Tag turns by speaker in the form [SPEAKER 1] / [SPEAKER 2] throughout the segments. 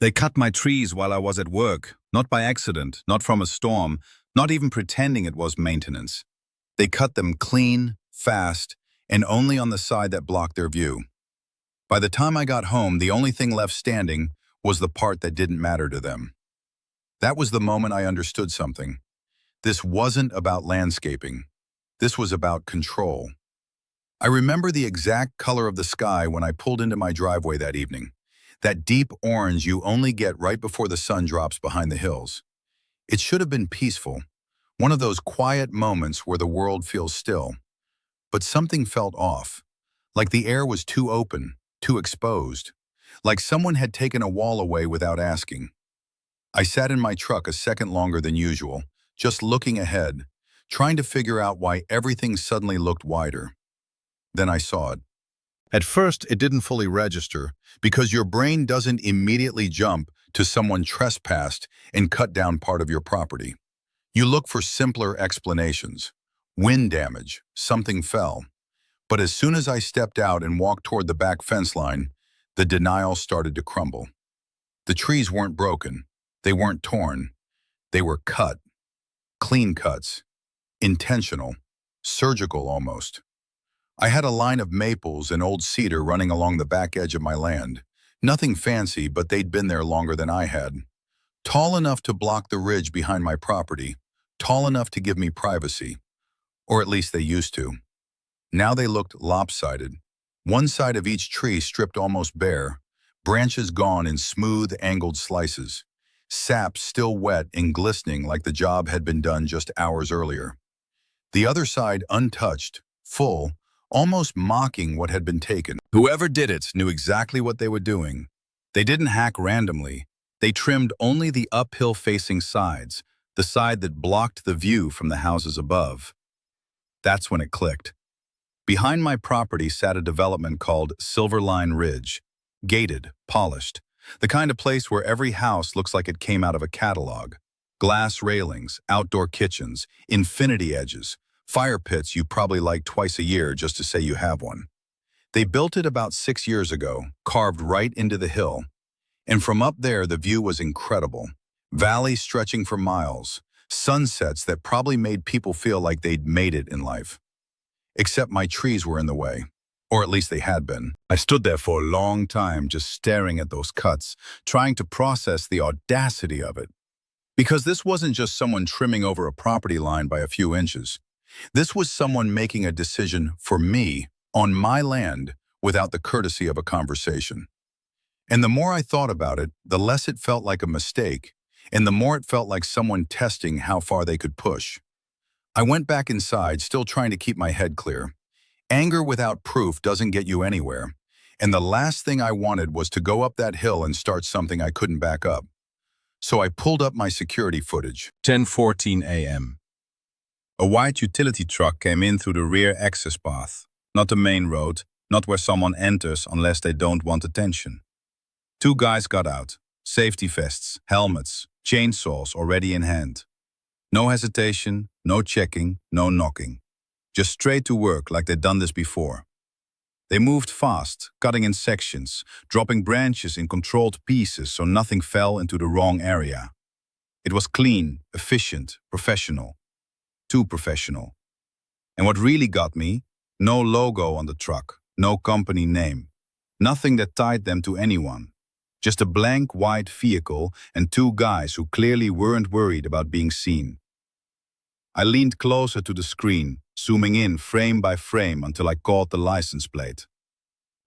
[SPEAKER 1] They cut my trees while I was at work, not by accident, not from a storm, not even pretending it was maintenance. They cut them clean, fast, and only on the side that blocked their view. By the time I got home, the only thing left standing was the part that didn't matter to them. That was the moment I understood something. This wasn't about landscaping. This was about control. I remember the exact color of the sky when I pulled into my driveway that evening. That deep orange you only get right before the sun drops behind the hills. It should have been peaceful, one of those quiet moments where the world feels still. But something felt off, like the air was too open, too exposed, like someone had taken a wall away without asking. I sat in my truck a second longer than usual, just looking ahead, trying to figure out why everything suddenly looked wider. Then I saw it. At first, it didn't fully register because your brain doesn't immediately jump to someone trespassed and cut down part of your property. You look for simpler explanations. Wind damage, something fell. But as soon as I stepped out and walked toward the back fence line, the denial started to crumble. The trees weren't broken. They weren't torn. They were cut. Clean cuts. Intentional. Surgical almost. I had a line of maples and old cedar running along the back edge of my land. Nothing fancy, but they'd been there longer than I had. Tall enough to block the ridge behind my property. Tall enough to give me privacy. Or at least they used to. Now they looked lopsided. One side of each tree stripped almost bare, branches gone in smooth, angled slices, sap still wet and glistening like the job had been done just hours earlier. The other side untouched, full, almost mocking what had been taken. Whoever did it knew exactly what they were doing. They didn't hack randomly. They trimmed only the uphill-facing sides, the side that blocked the view from the houses above. That's when it clicked. Behind my property sat a development called Silverline Ridge, gated, polished, the kind of place where every house looks like it came out of a catalog. Glass railings, outdoor kitchens, infinity edges, fire pits you probably light twice a year just to say you have one. They built it about 6 years ago, carved right into the hill. And from up there, the view was incredible. Valleys stretching for miles, sunsets that probably made people feel like they'd made it in life. Except my trees were in the way, or at least they had been. I stood there for a long time just staring at those cuts, trying to process the audacity of it. Because this wasn't just someone trimming over a property line by a few inches. This was someone making a decision for me, on my land, without the courtesy of a conversation. And the more I thought about it, the less it felt like a mistake, and the more it felt like someone testing how far they could push. I went back inside, still trying to keep my head clear. Anger without proof doesn't get you anywhere, and the last thing I wanted was to go up that hill and start something I couldn't back up. So I pulled up my security footage. 10:14 a.m. A white utility truck came in through the rear access path, not the main road, not where someone enters unless they don't want attention. 2 guys got out, safety vests, helmets, chainsaws already in hand. No hesitation, no checking, no knocking. Just straight to work like they'd done this before. They moved fast, cutting in sections, dropping branches in controlled pieces so nothing fell into the wrong area. It was clean, efficient, professional. Too professional. And what really got me, no logo on the truck, no company name. Nothing that tied them to anyone. Just a blank white vehicle and 2 guys who clearly weren't worried about being seen. I leaned closer to the screen, zooming in frame by frame until I caught the license plate.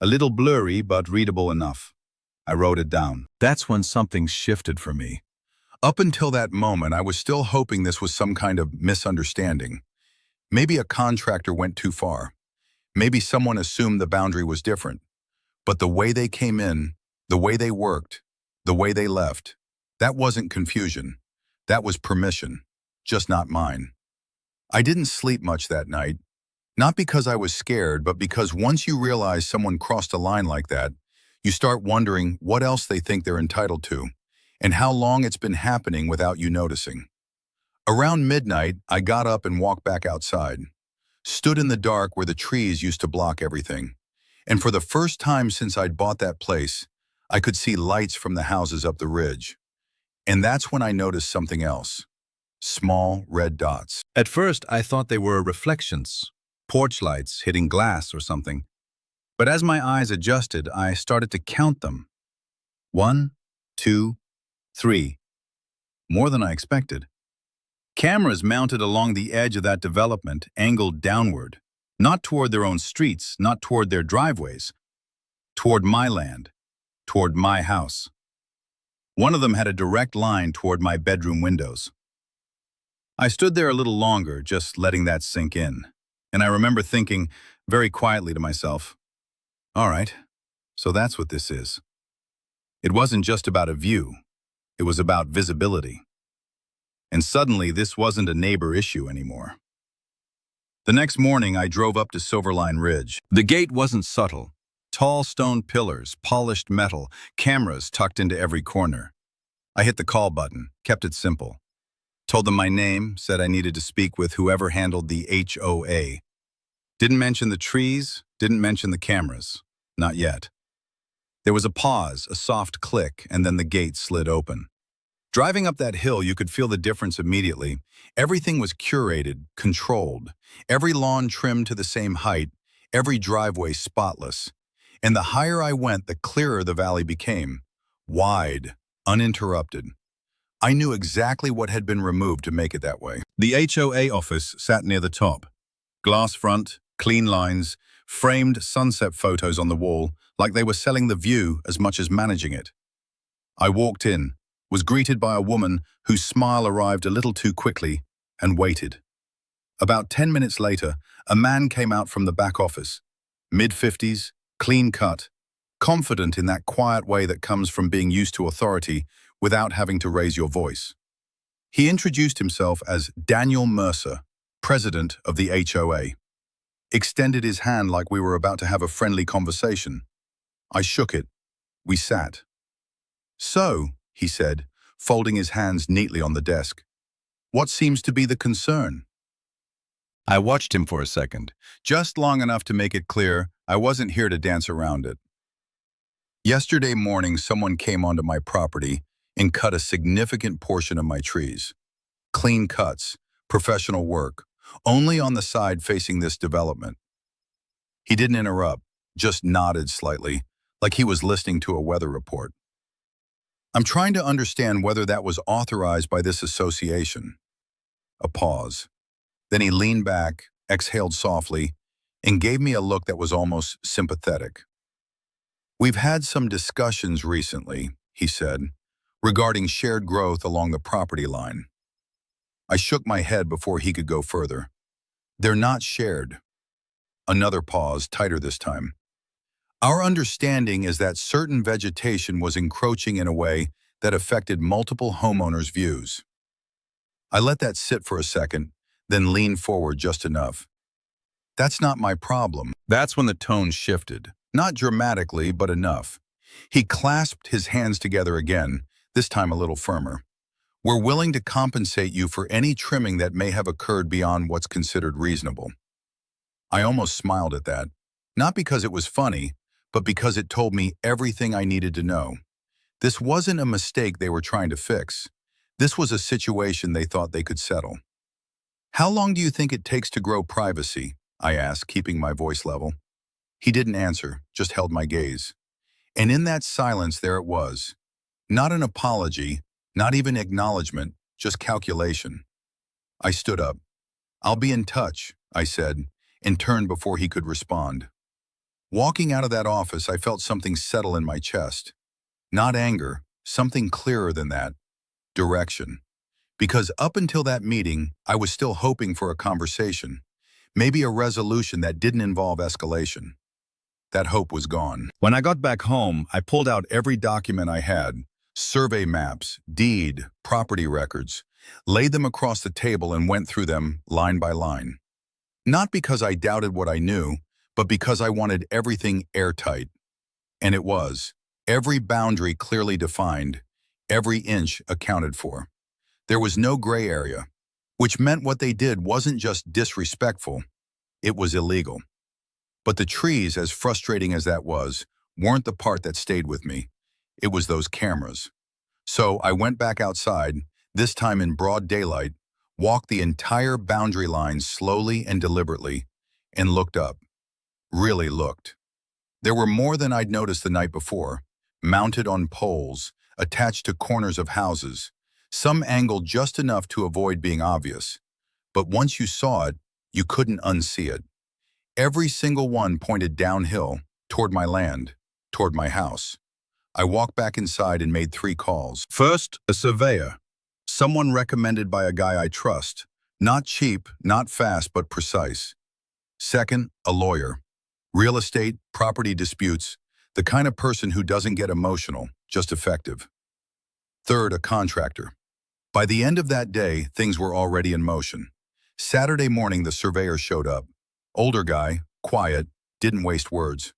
[SPEAKER 1] A little blurry, but readable enough. I wrote it down. That's when something shifted for me. Up until that moment, I was still hoping this was some kind of misunderstanding. Maybe a contractor went too far. Maybe someone assumed the boundary was different. But the way they came in, the way they worked, the way they left, that wasn't confusion. That was permission, just not mine. I didn't sleep much that night, not because I was scared, but because once you realize someone crossed a line like that, you start wondering what else they think they're entitled to, and how long it's been happening without you noticing. Around midnight, I got up and walked back outside, stood in the dark where the trees used to block everything. And for the first time since I'd bought that place, I could see lights from the houses up the ridge. And that's when I noticed something else. Small red dots. At first, I thought they were reflections, porch lights hitting glass or something. But as my eyes adjusted, I started to count them. 1, 2, 3. More than I expected. Cameras mounted along the edge of that development angled downward, not toward their own streets, not toward their driveways, toward my land, toward my house. One of them had a direct line toward my bedroom windows. I stood there a little longer, just letting that sink in, and I remember thinking very quietly to myself, all right, so that's what this is. It wasn't just about a view, it was about visibility. And suddenly, this wasn't a neighbor issue anymore. The next morning, I drove up to Silverline Ridge. The gate wasn't subtle. Tall stone pillars, polished metal, cameras tucked into every corner. I hit the call button, kept it simple. Told them my name, said I needed to speak with whoever handled the HOA. Didn't mention the trees, didn't mention the cameras. Not yet. There was a pause, a soft click, and then the gate slid open. Driving up that hill, you could feel the difference immediately. Everything was curated, controlled. Every lawn trimmed to the same height, every driveway spotless. And the higher I went, the clearer the valley became. Wide, uninterrupted. I knew exactly what had been removed to make it that way. The HOA office sat near the top. Glass front, clean lines, framed sunset photos on the wall, like they were selling the view as much as managing it. I walked in, was greeted by a woman whose smile arrived a little too quickly, and waited. About 10 minutes later, a man came out from the back office, mid-50s, clean cut, confident in that quiet way that comes from being used to authority without having to raise your voice. He introduced himself as Daniel Mercer, president of the HOA. Extended his hand like we were about to have a friendly conversation. I shook it. We sat. So, he said, folding his hands neatly on the desk, what seems to be the concern? I watched him for a second, just long enough to make it clear I wasn't here to dance around it. Yesterday morning, someone came onto my property and cut a significant portion of my trees. Clean cuts, professional work, only on the side facing this development. He didn't interrupt, just nodded slightly, like he was listening to a weather report. I'm trying to understand whether that was authorized by this association. A pause. Then he leaned back, exhaled softly, and gave me a look that was almost sympathetic. We've had some discussions recently, he said, regarding shared growth along the property line. I shook my head before he could go further. They're not shared. Another pause, tighter this time. Our understanding is that certain vegetation was encroaching in a way that affected multiple homeowners' views. I let that sit for a second, then leaned forward just enough. That's not my problem. That's when the tone shifted. Not dramatically, but enough. He clasped his hands together again, this time a little firmer. We're willing to compensate you for any trimming that may have occurred beyond what's considered reasonable. I almost smiled at that, not because it was funny, but because it told me everything I needed to know. This wasn't a mistake they were trying to fix. This was a situation they thought they could settle. How long do you think it takes to grow privacy? I asked, keeping my voice level. He didn't answer, just held my gaze. And in that silence, there it was. Not an apology, not even acknowledgement, just calculation. I stood up. I'll be in touch, I said, and turned before he could respond. Walking out of that office, I felt something settle in my chest. Not anger, something clearer than that. Direction. Because up until that meeting, I was still hoping for a conversation, maybe a resolution that didn't involve escalation. That hope was gone. When I got back home, I pulled out every document I had, survey maps, deed, property records, laid them across the table and went through them line by line. Not because I doubted what I knew, but because I wanted everything airtight. And it was. Every boundary clearly defined, every inch accounted for. There was no gray area, which meant what they did wasn't just disrespectful, it was illegal. But the trees, as frustrating as that was, weren't the part that stayed with me. It was those cameras. So I went back outside, this time in broad daylight, walked the entire boundary line slowly and deliberately, and looked up. Really looked. There were more than I'd noticed the night before, mounted on poles, attached to corners of houses, some angled just enough to avoid being obvious. But once you saw it, you couldn't unsee it. Every single one pointed downhill, toward my land, toward my house. I walked back inside and made 3 calls. First, a surveyor. Someone recommended by a guy I trust. Not cheap, not fast, but precise. Second, a lawyer. Real estate, property disputes, the kind of person who doesn't get emotional, just effective. Third, a contractor. By the end of that day, things were already in motion. Saturday morning, the surveyor showed up. Older guy, quiet, didn't waste words.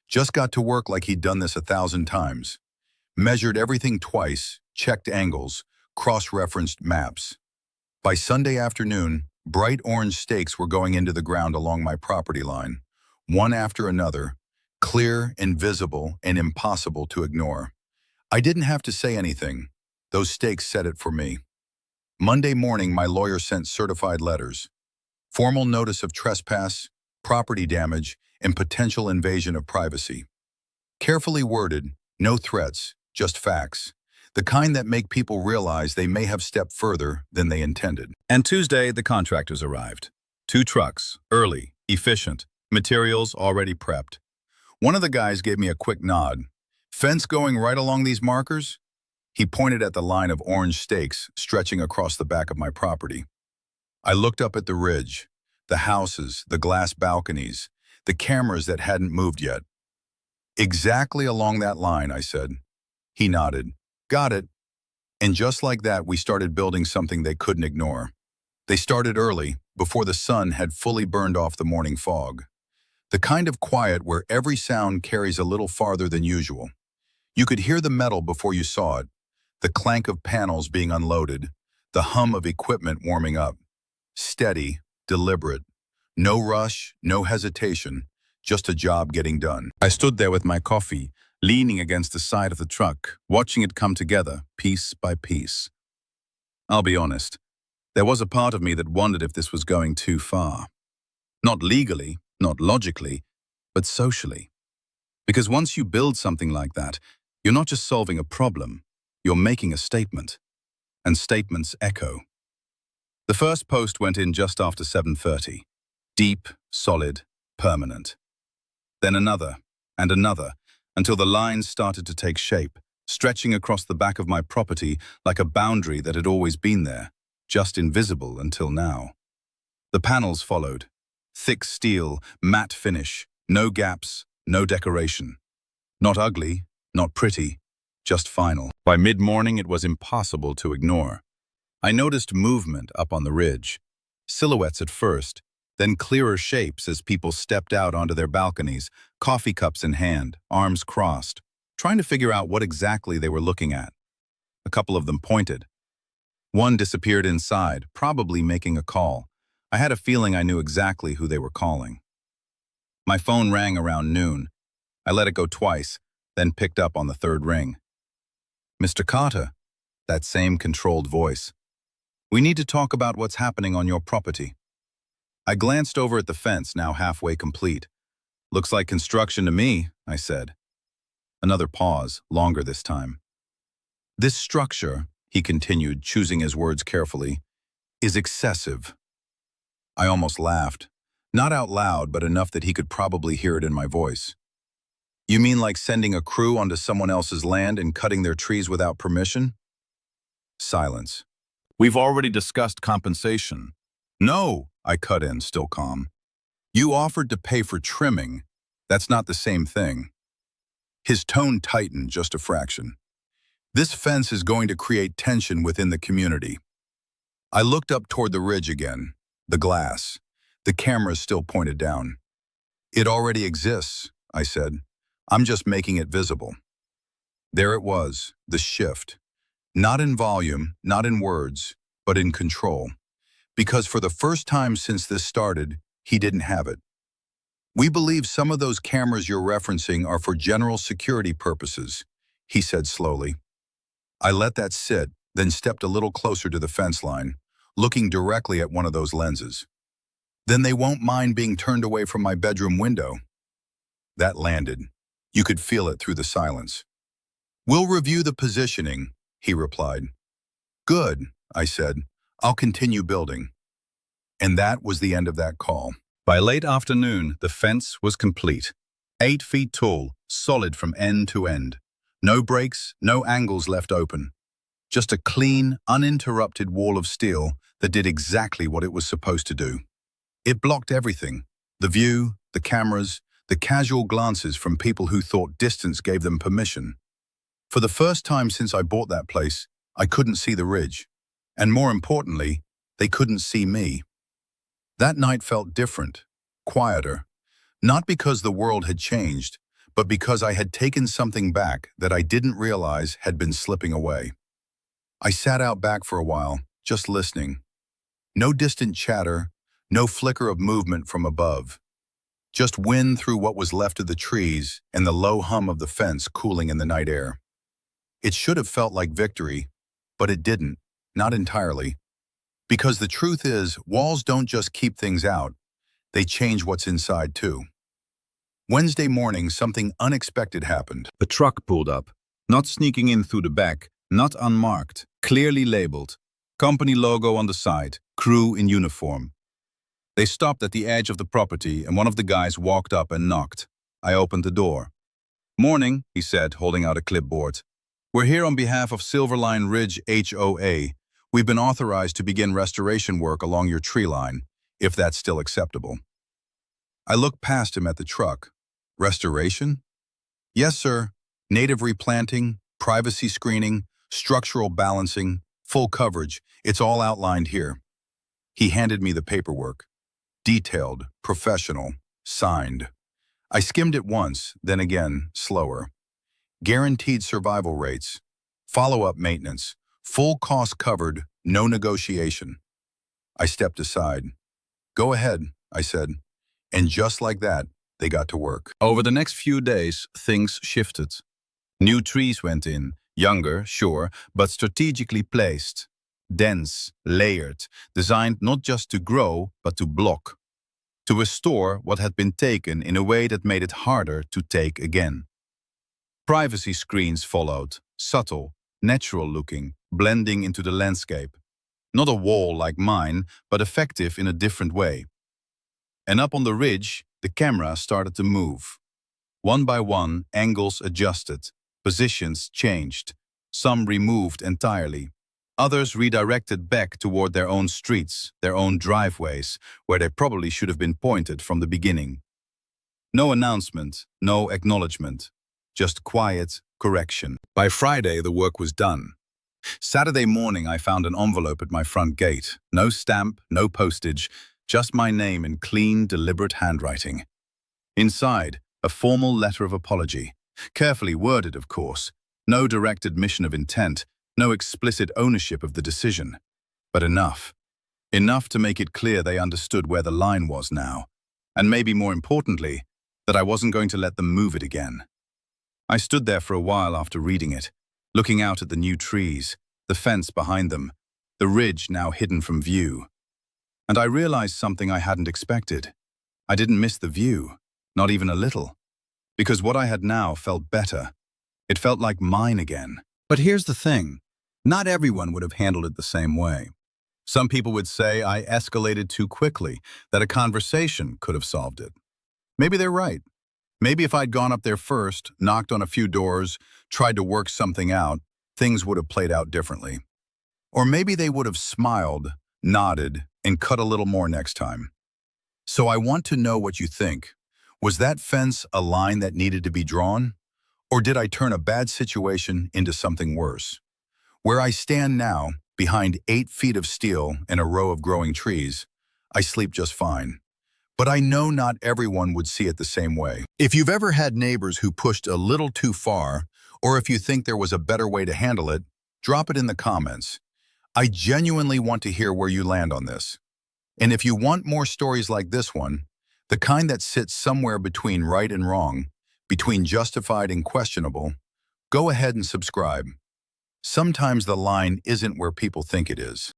[SPEAKER 1] Just got to work like he'd done this 1,000 times. Measured everything twice, checked angles, cross-referenced maps. By Sunday afternoon, bright orange stakes were going into the ground along my property line, one after another, clear, invisible, and impossible to ignore. I didn't have to say anything. Those stakes said it for me. Monday morning, my lawyer sent certified letters. Formal notice of trespass, property damage, and potential invasion of privacy. Carefully worded, no threats, just facts. The kind that make people realize they may have stepped further than they intended. And Tuesday, the contractors arrived. 2 trucks, early, efficient, materials already prepped. One of the guys gave me a quick nod. Fence going right along these markers? He pointed at the line of orange stakes stretching across the back of my property. I looked up at the ridge, the houses, the glass balconies, the cameras that hadn't moved yet. Exactly along that line, I said. He nodded. Got it. And just like that, we started building something they couldn't ignore. They started early, before the sun had fully burned off the morning fog. The kind of quiet where every sound carries a little farther than usual. You could hear the metal before you saw it, the clank of panels being unloaded, the hum of equipment warming up. Steady, deliberate. No rush, no hesitation, just a job getting done. I stood there with my coffee, leaning against the side of the truck, watching it come together, piece by piece. I'll be honest, there was a part of me that wondered if this was going too far. Not legally, not logically, but socially. Because once you build something like that, you're not just solving a problem, you're making a statement. And statements echo. The first post went in just after 7:30. Deep, solid, permanent. Then another, and another, until the lines started to take shape, stretching across the back of my property like a boundary that had always been there, just invisible until now. The panels followed. Thick steel, matte finish, no gaps, no decoration. Not ugly, not pretty, just final. By mid-morning, it was impossible to ignore. I noticed movement up on the ridge. Silhouettes at first, then clearer shapes as people stepped out onto their balconies, coffee cups in hand, arms crossed, trying to figure out what exactly they were looking at. A couple of them pointed. One disappeared inside, probably making a call. I had a feeling I knew exactly who they were calling. My phone rang around noon. I let it go twice, then picked up on the 3rd ring. Mr. Carter, that same controlled voice. We need to talk about what's happening on your property. I glanced over at the fence, now halfway complete. Looks like construction to me, I said. Another pause, longer this time. This structure, he continued, choosing his words carefully, is excessive. I almost laughed. Not out loud, but enough that he could probably hear it in my voice. You mean like sending a crew onto someone else's land and cutting their trees without permission? Silence. We've already discussed compensation. No, I cut in, still calm. You offered to pay for trimming. That's not the same thing. His tone tightened just a fraction. This fence is going to create tension within the community. I looked up toward the ridge again, the glass. The cameras still pointed down. It already exists, I said. I'm just making it visible. There it was, the shift. Not in volume, not in words, but in control. Because for the first time since this started, he didn't have it. We believe some of those cameras you're referencing are for general security purposes. he said slowly. I let that sit, then stepped a little closer to the fence line, looking directly at one of those lenses. Then they won't mind being turned away from my bedroom window. That landed. You could feel it through the silence. We'll review the positioning, he replied. Good, I said. I'll continue building. And that was the end of that call. By late afternoon, the fence was complete. 8 feet tall, solid from end to end. No breaks, no angles left open. Just a clean, uninterrupted wall of steel that did exactly what it was supposed to do. It blocked everything. The view, the cameras, the casual glances from people who thought distance gave them permission. For the first time since I bought that place, I couldn't see the ridge. And more importantly, they couldn't see me. That night felt different, quieter. Not because the world had changed, but because I had taken something back that I didn't realize had been slipping away. I sat out back for a while, just listening. No distant chatter, no flicker of movement from above. Just wind through what was left of the trees and the low hum of the fence cooling in the night air. It should have felt like victory, but it didn't, not entirely. Because the truth is, walls don't just keep things out, they change what's inside too. Wednesday morning, something unexpected happened. A truck pulled up, not sneaking in through the back, not unmarked, clearly labeled. Company logo on the side, crew in uniform. They stopped at the edge of the property and one of the guys walked up and knocked. I opened the door. Morning, he said, holding out a clipboard. We're here on behalf of Silverline Ridge HOA. We've been authorized to begin restoration work along your tree line, if that's still acceptable. I looked past him at the truck. Restoration? Yes, sir. Native replanting, privacy screening, structural balancing, full coverage. It's all outlined here. He handed me the paperwork. Detailed, professional, signed. I skimmed it once, then again, slower. Guaranteed survival rates, follow-up maintenance, full cost covered, no negotiation. I stepped aside. Go ahead, I said. And just like that, they got to work. Over the next few days, things shifted. New trees went in, younger, sure, but strategically placed. Dense, layered, designed not just to grow, but to block. To restore what had been taken in a way that made it harder to take again. Privacy screens followed, subtle, natural-looking, blending into the landscape. Not a wall like mine, but effective in a different way. And up on the ridge, the camera started to move. One by one, angles adjusted, positions changed, some removed entirely. Others redirected back toward their own streets, their own driveways, where they probably should have been pointed from the beginning. No announcement, no acknowledgement. Just quiet correction. By Friday, the work was done. Saturday morning, I found an envelope at my front gate. No stamp, no postage, just my name in clean, deliberate handwriting. Inside, a formal letter of apology. Carefully worded, of course. No direct admission of intent, no explicit ownership of the decision. But enough. Enough to make it clear they understood where the line was now. And maybe more importantly, that I wasn't going to let them move it again. I stood there for a while after reading it, looking out at the new trees, the fence behind them, the ridge now hidden from view. And I realized something I hadn't expected. I didn't miss the view, not even a little. Because what I had now felt better. It felt like mine again. But here's the thing. Not everyone would have handled it the same way. Some people would say I escalated too quickly, that a conversation could have solved it. Maybe they're right. Maybe if I'd gone up there first, knocked on a few doors, tried to work something out, things would have played out differently. Or maybe they would have smiled, nodded, and cut a little more next time. So I want to know what you think. Was that fence a line that needed to be drawn? Or did I turn a bad situation into something worse? Where I stand now, behind 8 feet of steel and a row of growing trees, I sleep just fine. But I know not everyone would see it the same way. If you've ever had neighbors who pushed a little too far, or if you think there was a better way to handle it, drop it in the comments. I genuinely want to hear where you land on this. And if you want more stories like this one, the kind that sits somewhere between right and wrong, between justified and questionable, Go ahead and subscribe. Sometimes the line isn't where people think it is.